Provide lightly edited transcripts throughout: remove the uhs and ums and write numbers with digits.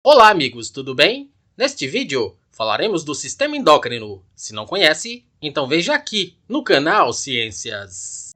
Olá, amigos, tudo bem? Neste vídeo, falaremos do sistema endócrino. Se não conhece, então veja aqui no canal Ciências.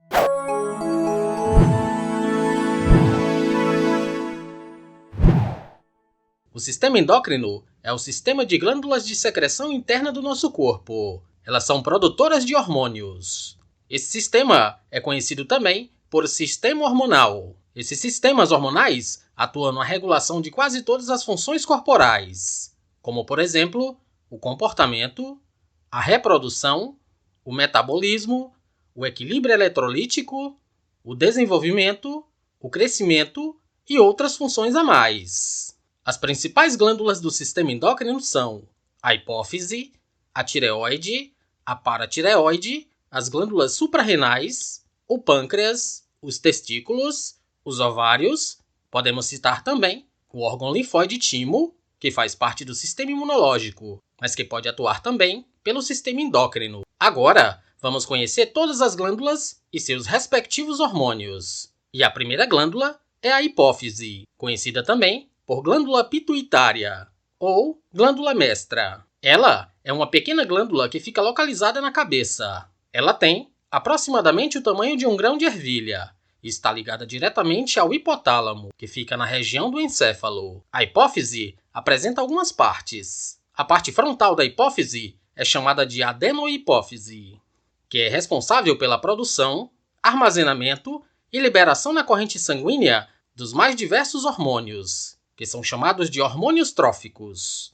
O sistema endócrino é o sistema de glândulas de secreção interna do nosso corpo. Elas são produtoras de hormônios. Esse sistema é conhecido também por sistema hormonal. Esses sistemas hormonais atuam na regulação de quase todas as funções corporais, como, por exemplo, o comportamento, a reprodução, o metabolismo, o equilíbrio eletrolítico, o desenvolvimento, o crescimento e outras funções a mais. As principais glândulas do sistema endócrino são a hipófise, a tireoide, a paratireoide, as glândulas suprarrenais, o pâncreas, os testículos, os ovários. Podemos citar também o órgão linfóide timo, que faz parte do sistema imunológico, mas que pode atuar também pelo sistema endócrino. Agora, vamos conhecer todas as glândulas e seus respectivos hormônios. E a primeira glândula é a hipófise, conhecida também por glândula pituitária ou glândula mestra. Ela é uma pequena glândula que fica localizada na cabeça. Ela tem aproximadamente o tamanho de um grão de ervilha e está ligada diretamente ao hipotálamo, que fica na região do encéfalo. A hipófise apresenta algumas partes. A parte frontal da hipófise é chamada de adenohipófise, que é responsável pela produção, armazenamento e liberação na corrente sanguínea dos mais diversos hormônios, que são chamados de hormônios tróficos.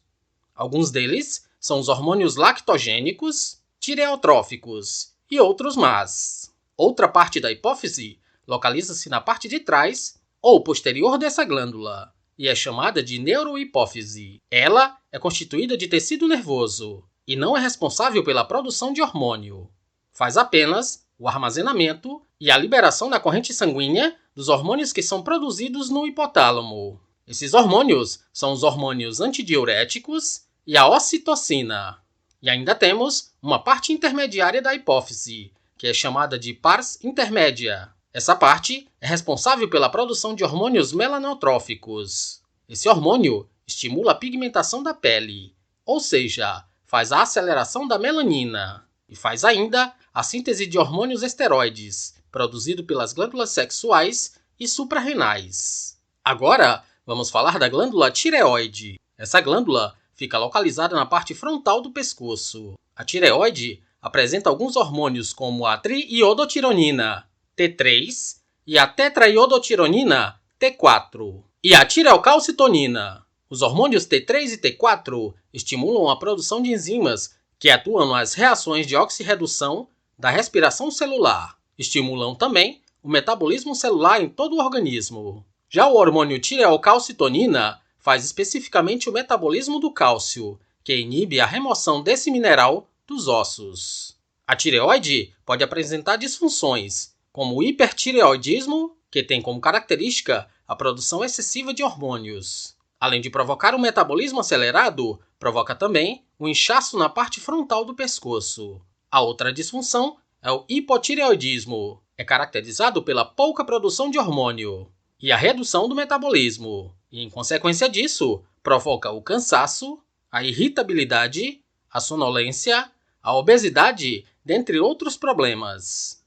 Alguns deles são os hormônios lactogênicos, tireotróficos e outros mais. Outra parte da hipófise localiza-se na parte de trás ou posterior dessa glândula e é chamada de neurohipófise. Ela é constituída de tecido nervoso e não é responsável pela produção de hormônio. Faz apenas o armazenamento e a liberação na corrente sanguínea dos hormônios que são produzidos no hipotálamo. Esses hormônios são os hormônios antidiuréticos e a ocitocina. E ainda temos uma parte intermediária da hipófise, que é chamada de pars intermédia. Essa parte é responsável pela produção de hormônios melanotróficos. Esse hormônio estimula a pigmentação da pele, ou seja, faz a aceleração da melanina. E faz ainda a síntese de hormônios esteroides, produzido pelas glândulas sexuais e suprarrenais. Agora, vamos falar da glândula tireoide. Essa glândula fica localizada na parte frontal do pescoço. A tireoide apresenta alguns hormônios como a triiodotironina, T3, e a tetraiodotironina, T4, e a tireocalcitonina. Os hormônios T3 e T4 estimulam a produção de enzimas que atuam nas reações de oxirredução da respiração celular. Estimulam também o metabolismo celular em todo o organismo. Já o hormônio tireocalcitonina faz especificamente o metabolismo do cálcio, que inibe a remoção desse mineral dos ossos. A tireoide pode apresentar disfunções, como o hipertireoidismo, que tem como característica a produção excessiva de hormônios. Além de provocar um metabolismo acelerado, provoca também um inchaço na parte frontal do pescoço. A outra disfunção é o hipotireoidismo. É caracterizado pela pouca produção de hormônio e a redução do metabolismo. E, em consequência disso, provoca o cansaço, a irritabilidade, a sonolência, a obesidade, dentre outros problemas.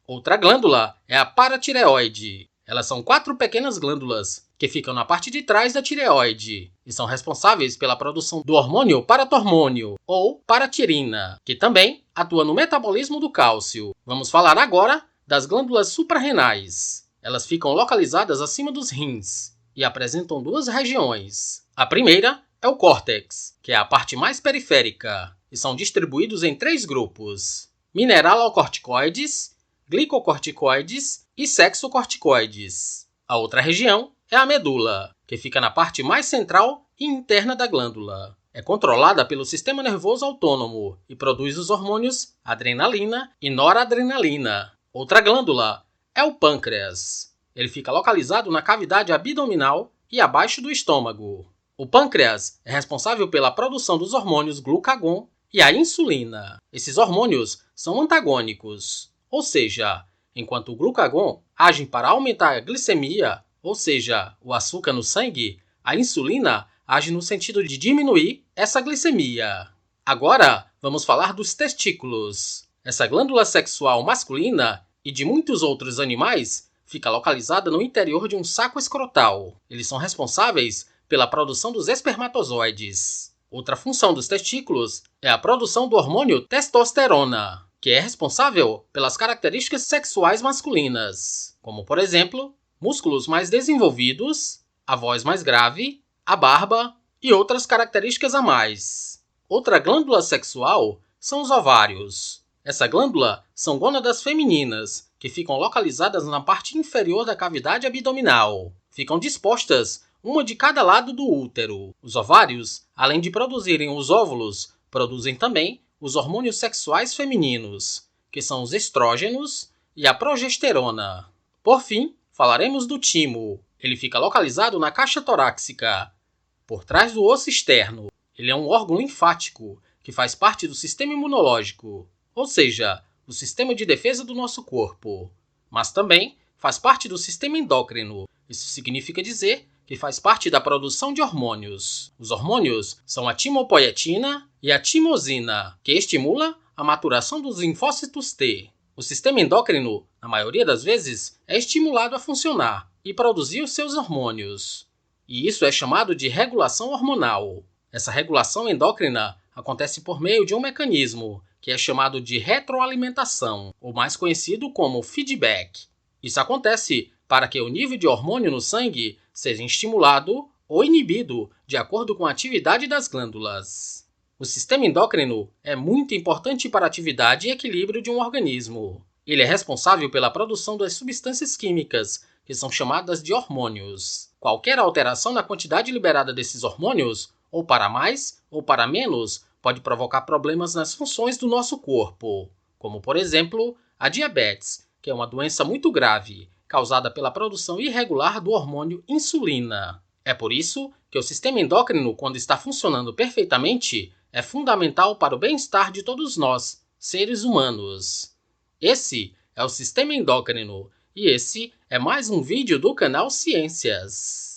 Outra glândula é a paratireoide. Elas são 4 pequenas glândulas que ficam na parte de trás da tireoide e são responsáveis pela produção do hormônio paratormônio ou paratirina, que também atua no metabolismo do cálcio. Vamos falar agora das glândulas suprarrenais. Elas ficam localizadas acima dos rins e apresentam 2 regiões. A primeira é o córtex, que é a parte mais periférica, e são distribuídos em 3 grupos: mineralocorticoides, glicocorticoides e sexocorticoides. A outra região é a medula, que fica na parte mais central e interna da glândula. É controlada pelo sistema nervoso autônomo e produz os hormônios adrenalina e noradrenalina. Outra glândula é o pâncreas. Ele fica localizado na cavidade abdominal e abaixo do estômago. O pâncreas é responsável pela produção dos hormônios glucagon e a insulina. Esses hormônios são antagônicos, ou seja, enquanto o glucagon age para aumentar a glicemia, ou seja, o açúcar no sangue, a insulina age no sentido de diminuir essa glicemia. Agora, vamos falar dos testículos. Essa glândula sexual masculina e de muitos outros animais fica localizada no interior de um saco escrotal. Eles são responsáveis pela produção dos espermatozoides. Outra função dos testículos é a produção do hormônio testosterona, que é responsável pelas características sexuais masculinas, como, por exemplo, músculos mais desenvolvidos, a voz mais grave, a barba e outras características a mais. Outra glândula sexual são os ovários. Essa glândula são gônadas femininas, que ficam localizadas na parte inferior da cavidade abdominal. Ficam dispostas uma de cada lado do útero. Os ovários, além de produzirem os óvulos, produzem também os hormônios sexuais femininos, que são os estrógenos e a progesterona. Por fim, falaremos do timo. Ele fica localizado na caixa torácica, por trás do osso externo. Ele é um órgão linfático que faz parte do sistema imunológico, ou seja, do sistema de defesa do nosso corpo. Mas também faz parte do sistema endócrino. Isso significa dizer que faz parte da produção de hormônios. Os hormônios são a timopoietina e a timosina, que estimula a maturação dos linfócitos T. O sistema endócrino, na maioria das vezes, é estimulado a funcionar e produzir os seus hormônios. E isso é chamado de regulação hormonal. Essa regulação endócrina acontece por meio de um mecanismo que é chamado de retroalimentação, ou mais conhecido como feedback. Isso acontece para que o nível de hormônio no sangue seja estimulado ou inibido de acordo com a atividade das glândulas. O sistema endócrino é muito importante para a atividade e equilíbrio de um organismo. Ele é responsável pela produção das substâncias químicas, que são chamadas de hormônios. Qualquer alteração na quantidade liberada desses hormônios, ou para mais ou para menos, pode provocar problemas nas funções do nosso corpo, como, por exemplo, a diabetes, que é uma doença muito grave, causada pela produção irregular do hormônio insulina. É por isso que o sistema endócrino, quando está funcionando perfeitamente, é fundamental para o bem-estar de todos nós, seres humanos. Esse é o sistema endócrino, e esse é mais um vídeo do canal Ciências.